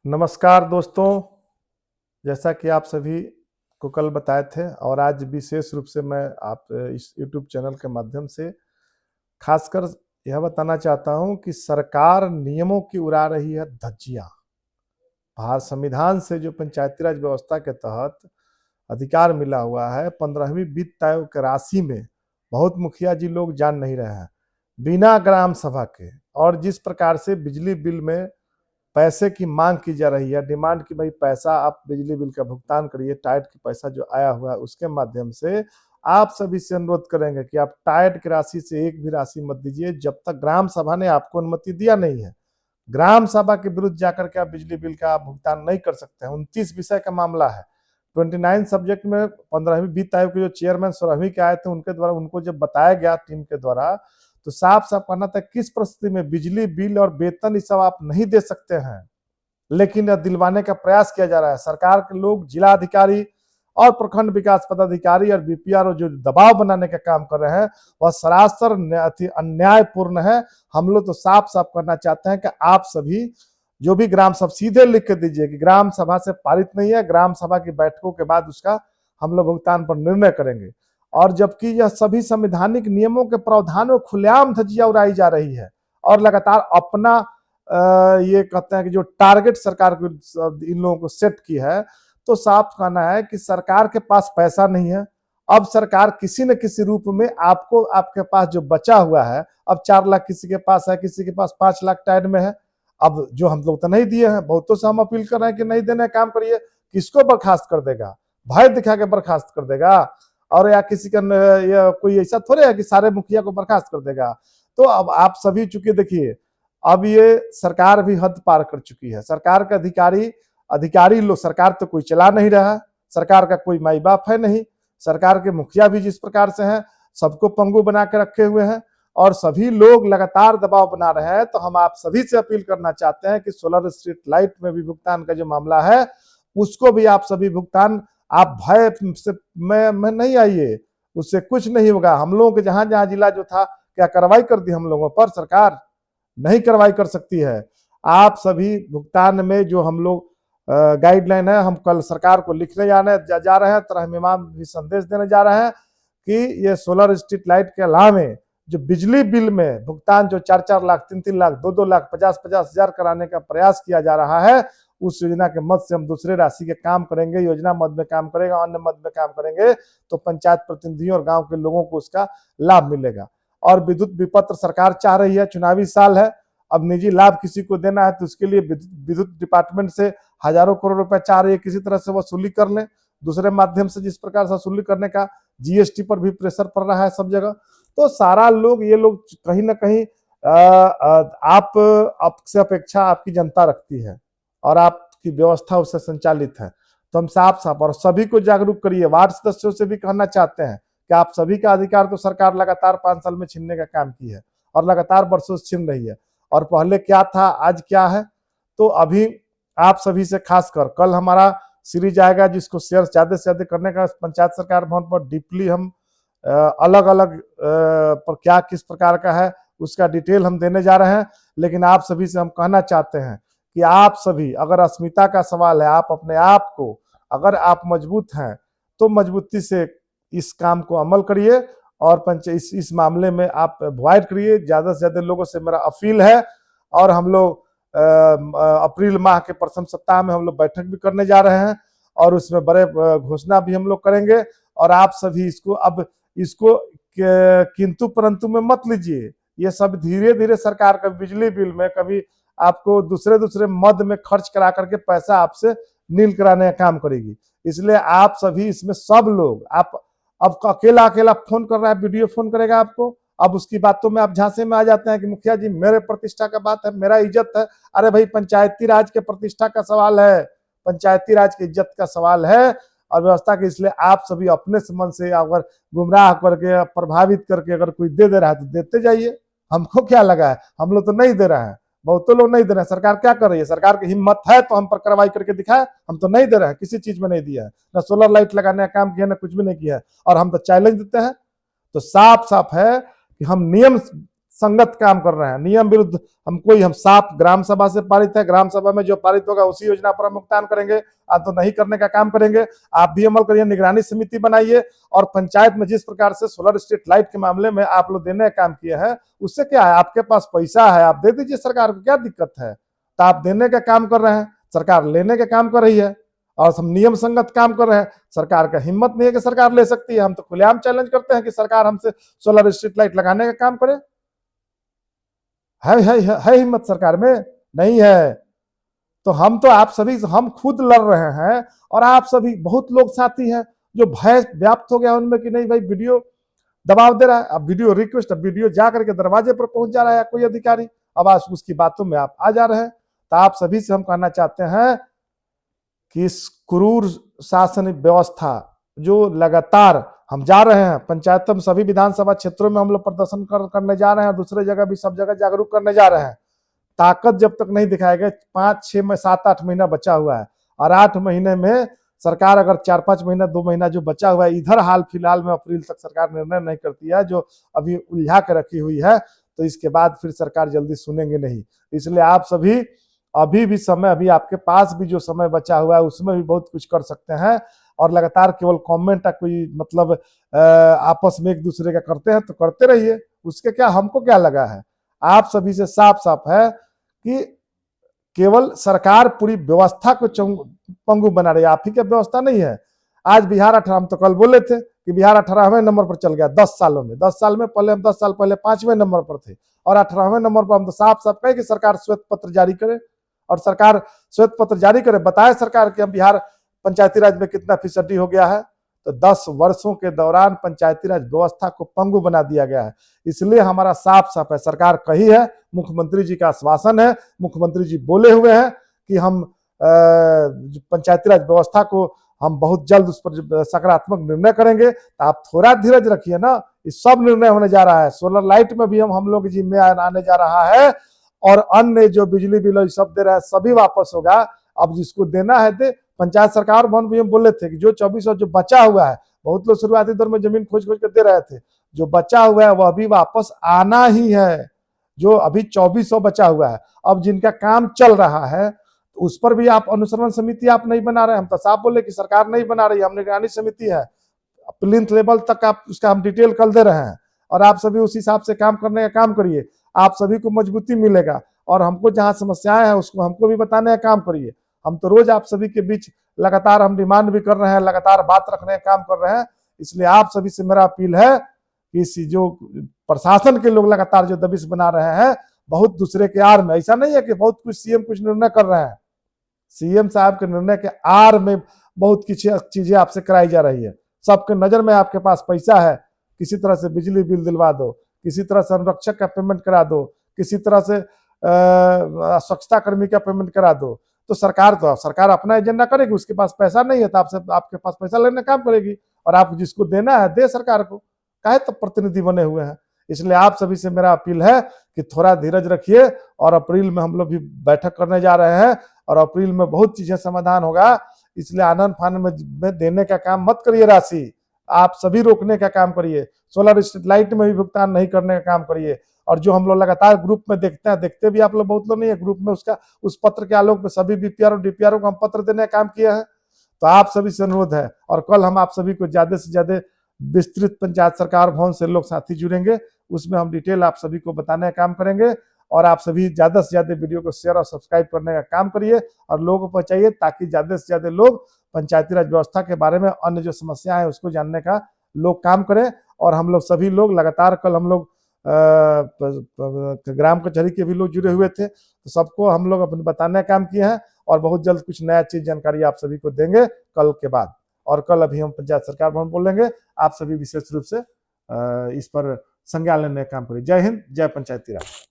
नमस्कार दोस्तों, जैसा कि आप सभी को कल बताए थे और आज विशेष रूप से मैं आप इस यूट्यूब चैनल के माध्यम से खासकर यह बताना चाहता हूं कि सरकार नियमों की उड़ा रही है धज्जियां। भारत संविधान से जो पंचायती राज व्यवस्था के तहत अधिकार मिला हुआ है 15वीं वित्त आयोग की राशि में बहुत मुखिया जी लोग जान नहीं रहे हैं बिना ग्राम सभा के। और जिस प्रकार से बिजली बिल में पैसे की मांग की जा रही है, डिमांड की भाई पैसा आप बिजली बिल का भुगतान करिए, टाइट की पैसा जो आया हुआ है उसके माध्यम से आप सभी से अनुरोध करेंगे कि आप टाइट की राशि से एक भी राशि मत दीजिए जब तक ग्राम सभा ने आपको अनुमति दिया नहीं है। ग्राम सभा के विरुद्ध जाकर के आप बिजली बिल का भुगतान नहीं कर सकते हैं। 29 विषय का मामला है, 29 सब्जेक्ट में 15वीं वित्त आयोग के जो चेयरमैन 16वीं के आए थे उनके द्वारा उनको जब बताया गया टीम के द्वारा तो साफ साफ कहना था किस परिस्थिति में बिजली बिल और वेतन ये सब आप नहीं दे सकते हैं, लेकिन दिलवाने का प्रयास किया जा रहा है। सरकार के लोग, जिला अधिकारी और प्रखंड विकास पदाधिकारी और बीपीआर जो दबाव बनाने का काम कर रहे हैं वह सरासर अन्यायपूर्ण है। हम लोग तो साफ साफ करना चाहते हैं कि आप सभी जो भी ग्राम सभा सीधे लिख के दीजिए कि ग्राम सभा से पारित नहीं है, ग्राम सभा की बैठकों के बाद उसका हम लोग भुगतान पर निर्णय करेंगे। और जबकि यह सभी संवैधानिक नियमों के प्रावधानों खुलेआम धज्जियां उड़ाई जा रही है और लगातार अपना ये कहते हैं कि जो टारगेट सरकार को इन लोगों को सेट की है, तो साफ कहना है कि सरकार के पास पैसा नहीं है। अब सरकार किसी न किसी रूप में आपको, आपके पास जो बचा हुआ है, अब 4 लाख किसी के पास है, किसी के पास 5 लाख टाइड में है। अब जो हम लोग तो नहीं दिए हैं, बहुतों से हम अपील कर रहे हैं कि नहीं देने काम करिए। किसको बर्खास्त कर देगा? भय दिखा के बर्खास्त कर देगा? और या किसी का या कोई ऐसा थोड़े है कि सारे मुखिया को बर्खास्त कर देगा। तो अब आप सभी चुके देखिए, अब ये सरकार भी हद पार कर चुकी है। सरकार के अधिकारी लोग, सरकार तो कोई चला नहीं रहा, सरकार का कोई माई बाप है नहीं, सरकार के मुखिया भी जिस प्रकार से हैं सबको पंगु बना के रखे हुए हैं और सभी लोग लगातार दबाव बना रहे हैं। तो हम आप सभी से अपील करना चाहते हैं कि सोलर स्ट्रीट लाइट में भी भुगतान का जो मामला है उसको भी आप सभी भुगतान, आप भय से में नहीं आइए, उससे कुछ नहीं होगा। हम लोगों के जहां जहां जिला जो था, क्या कार्रवाई कर दी हम लोगों पर? सरकार नहीं कार्रवाई कर सकती है। आप सभी भुगतान में जो हम लोग गाइडलाइन है, हम कल सरकार को लिखने जा रहे हैं, तरहमीमाम भी संदेश देने जा रहे हैं कि ये सोलर स्ट्रीट लाइट के अलावे जो बिजली बिल में भुगतान जो 4-4 लाख, 3-3 लाख, 2-2 लाख, 50-50 हजार कराने का प्रयास किया जा रहा है, उस योजना के मद से हम दूसरे राशि के काम करेंगे, योजना मद में काम करेगा, अन्य मद में काम करेंगे, तो पंचायत प्रतिनिधियों और गांव के लोगों को उसका लाभ मिलेगा। और विद्युत विपत्र सरकार चाह रही है, चुनावी साल है, अब निजी लाभ किसी को देना है तो उसके लिए विद्युत डिपार्टमेंट से हजारों करोड़ रुपए चाह रही है, किसी तरह से वसूली कर लें, दूसरे माध्यम से जिस प्रकार से वसूली करने का, जीएसटी पर भी प्रेशर पड़ रहा है सब जगह। तो सारा लोग, ये लोग कहीं ना कहीं आपसे अपेक्षा आपकी जनता रखती है और आपकी व्यवस्था उससे संचालित है। तो हम साफ साफ और सभी को जागरूक करिए। वार्ड सदस्यों से भी कहना चाहते हैं कि आप सभी का अधिकार तो सरकार लगातार 5 साल में छीनने का काम की है और लगातार बरसों से छीन रही है। और पहले क्या था, आज क्या है, तो अभी आप सभी से खासकर कल हमारा सीरीज आएगा जिसको शेयर ज्यादा से ज्यादा करने का, पंचायत सरकार भवन पर डीपली हम अलग अलग पर क्या किस प्रकार का है उसका डिटेल हम देने जा रहे हैं। लेकिन आप सभी से हम कहना चाहते हैं कि आप सभी, अगर अस्मिता का सवाल है, आप अपने आप को, अगर आप मजबूत हैं तो मजबूती से इस काम को अमल करिए और इस मामले में आप अवॉइड करिए। ज्यादा से ज्यादा लोगों से मेरा अपील है। और हम लोग अप्रैल माह के प्रथम सप्ताह में हम लोग बैठक भी करने जा रहे हैं और उसमें बड़े घोषणा भी हम लोग करेंगे। और आप सभी इसको किंतु परंतु में मत लीजिए। ये सब धीरे धीरे सरकार का बिजली बिल में कभी आपको दूसरे मद में खर्च करा करके पैसा आपसे नील कराने का काम करेगी। इसलिए आप सभी इसमें सब लोग, आप अब अकेला फोन कर रहा है, वीडियो फोन करेगा आपको, अब उसकी बातों में आप झांसे में आ जाते हैं कि मुखिया जी मेरे प्रतिष्ठा का बात है, मेरा इज्जत है। अरे भाई, पंचायती राज के प्रतिष्ठा का सवाल है, पंचायती राज की इज्जत का सवाल है और व्यवस्था के। इसलिए आप सभी अपने मन से अगर गुमराह करके, प्रभावित करके अगर कोई दे रहा है तो देते जाइए, हमको क्या लगा है, हम लोग तो नहीं दे रहे हैं, बहुत लोग नहीं दे रहे हैं। सरकार क्या कर रही है? सरकार की हिम्मत है तो हम पर कार्रवाई करके दिखाए। हम तो नहीं दे रहे हैं, किसी चीज में नहीं दिया है, ना सोलर लाइट लगाने का काम किया, ना कुछ भी नहीं किया है। और हम तो चैलेंज देते हैं। तो साफ साफ है कि हम नियम संगत काम कर रहे हैं, नियम विरुद्ध हम साफ ग्राम सभा से पारित है, ग्राम सभा में जो पारित होगा उसी योजना पर हम भुगतान करेंगे, आप तो नहीं करने का काम करेंगे। आप भी अमल करिए, निगरानी समिति बनाइए, और पंचायत में जिस प्रकार से सोलर स्ट्रीट लाइट के मामले में आप लोग देने का काम किए हैं, उससे क्या है, आपके पास पैसा है, आप दे दीजिए सरकार को, क्या दिक्कत है। तो आप देने का काम कर रहे हैं, सरकार लेने का काम कर रही है, और हम नियम संगत काम कर रहे हैं। सरकार का हिम्मत नहीं है कि सरकार ले सकती है, हम तो खुलेआम चैलेंज करते हैं कि सरकार हमसे सोलर स्ट्रीट लाइट लगाने का काम करे। है हिम्मत सरकार में? नहीं है। तो हम तो आप सभी, हम खुद लड़ रहे हैं, और आप सभी बहुत लोग साथी हैं जो भय व्याप्त हो गया उनमें कि नहीं भाई वीडियो दबाव दे रहा है, अब वीडियो रिक्वेस्ट, अब वीडियो जा करके दरवाजे पर पहुंच जा रहा है कोई अधिकारी, अब आज उसकी बातों में आप आ जा रहे हैं। तो आप सभी से हम कहना चाहते हैं कि इस क्रूर शासन व्यवस्था जो लगातार हम जा रहे हैं, पंचायतों में सभी विधानसभा क्षेत्रों में हम लोग प्रदर्शन करने जा रहे हैं, दूसरे जगह भी सब जगह जागरूक करने जा रहे हैं। ताकत जब तक नहीं दिखाएगा, 5-6 में 7-8 महीना बचा हुआ है, और 8 महीने में सरकार अगर 4-5 महीना 2 महीना जो बचा हुआ है, इधर हाल फिलहाल में अप्रैल तक सरकार निर्णय नहीं करती है, जो अभी उलझा कर रखी हुई है, तो इसके बाद फिर सरकार जल्दी सुनेंगे नहीं। इसलिए आप सभी अभी भी समय, अभी आपके पास भी जो समय बचा हुआ है उसमें भी बहुत कुछ कर सकते हैं, और लगातार केवल कमेंट का कोई मतलब आपस में एक दूसरे का करते हैं तो करते रहिए, उसके क्या, हमको क्या लगा है। आप सभी से साफ साफ है कि केवल सरकार पूरी व्यवस्था को पंगु बना रही है, आप ही की व्यवस्था नहीं है। आज बिहार 18, हम तो कल बोले थे कि बिहार 18वें नंबर पर चल गया 10 सालों में। 10 साल में पहले हम 10 साल पहले 5वें नंबर पर थे, और 18वें नंबर पर हम तो साफ साफ कहे कि सरकार श्वेत पत्र जारी करे, और सरकार श्वेत पत्र जारी करे, बताए सरकार कि हम बिहार पंचायती राज में कितना फीसदी हो गया है। तो 10 वर्षों के दौरान पंचायती राज व्यवस्था को पंगु बना दिया गया है। इसलिए हमारा साफ साफ है, सरकार कही है, मुख्यमंत्री जी का आश्वासन है, मुख्यमंत्री जी बोले हुए हैं कि हम पंचायती राज व्यवस्था को हम बहुत जल्द उस पर सकारात्मक निर्णय करेंगे। तो आप थोड़ा धीरज रखिए ना, इस सब निर्णय होने जा रहा है। सोलर लाइट में भी हम लोग जिम्मे आने जा रहा है, और अन्य जो बिजली बिल सब दे रहा है सभी वापस होगा। अब जिसको देना है दे। पंचायत सरकार भवन भी हम बोले थे कि जो 2400 जो बचा हुआ है, बहुत लोग शुरुआती दौर में जमीन खोज खोज कर दे रहे थे, जो बचा हुआ है वह भी वापस आना ही है। जो अभी 2400 बचा हुआ है, अब जिनका काम चल रहा है उस पर भी आप अनुश्रवण समिति आप नहीं बना रहे। हम तो साफ बोले कि सरकार नहीं बना रही, हम निगरानी समिति है, प्लिंथ लेवल तक आप उसका हम डिटेल कल दे रहे हैं, और आप सभी उस हिसाब से काम करने का काम करिए, आप सभी को मजबूती मिलेगा। और हमको जहां समस्याएं हैं उसको हमको भी बताने का काम करिए। हम तो रोज आप सभी के बीच लगातार हम डिमांड भी कर रहे हैं, लगातार बात रखने का काम कर रहे हैं। इसलिए आप सभी से मेरा अपील है कि इस जो प्रशासन के लोग लगातार जो दबिश बना रहे हैं बहुत दूसरे के आड़ में, ऐसा नहीं है कि बहुत कुछ सीएम कुछ निर्णय कर रहे हैं, सीएम साहब के निर्णय के आड़ में बहुत कुछ चीजें आपसे कराई जा रही है। सबके नजर में आपके पास पैसा है, किसी तरह से बिजली बिल दिलवा दो, किसी तरह से संरक्षक का पेमेंट करा दो, किसी तरह से स्वच्छता कर्मी का पेमेंट करा दो, तो सरकार अपना एजेंडा करेगी। उसके पास पैसा नहीं है तो आपसे आपके पास पैसा लेने का काम करेगी, और आप जिसको देना है दे सरकार को, काहे तो प्रतिनिधि बने हुए हैं। इसलिए आप सभी से मेरा अपील है कि थोड़ा धीरज रखिए, और अप्रैल में हम लोग भी बैठक करने जा रहे हैं, और अप्रैल में बहुत चीजें समाधान होगा। इसलिए आनंद फानंद में देने का काम मत करिए, राशि आप सभी रोकने का काम करिए, सोलर स्ट्रीट लाइट में भी भुगतान नहीं करने का काम करिए। और जो हम लोग लगातार ग्रुप में देखते हैं, देखते भी आप लोग बहुत लोग नहीं है ग्रुप में, उसका उस पत्र के आलोक में सभी बीपीआर और डीपीआर को हम पत्र देने का काम किया है। तो आप सभी से अनुरोध है, और कल हम आप सभी को ज्यादा से ज्यादा विस्तृत पंचायत सरकार भवन से लोग साथी जुड़ेंगे, उसमें हम डिटेल आप सभी को बताने का काम करेंगे। और आप सभी ज्यादा से ज्यादा वीडियो को शेयर और सब्सक्राइब करने का काम करिए, और लोगों को पहुंचाइए, ताकि ज्यादा से ज्यादा लोग पंचायती राज व्यवस्था के बारे में अन्य जो समस्या है उसको जानने का लोग काम करें। और हम लोग सभी लोग लगातार, कल हम लोग ग्राम कचहरी के भी लोग जुड़े हुए थे, तो सबको हम लोग अपने बताने का काम किए हैं, और बहुत जल्द कुछ नया चीज जानकारी आप सभी को देंगे कल के बाद। और कल अभी हम पंचायत सरकार भवन बोलेंगे, आप सभी विशेष रूप से इस पर संज्ञान लेने का काम करें। जय हिंद, जय पंचायती राज।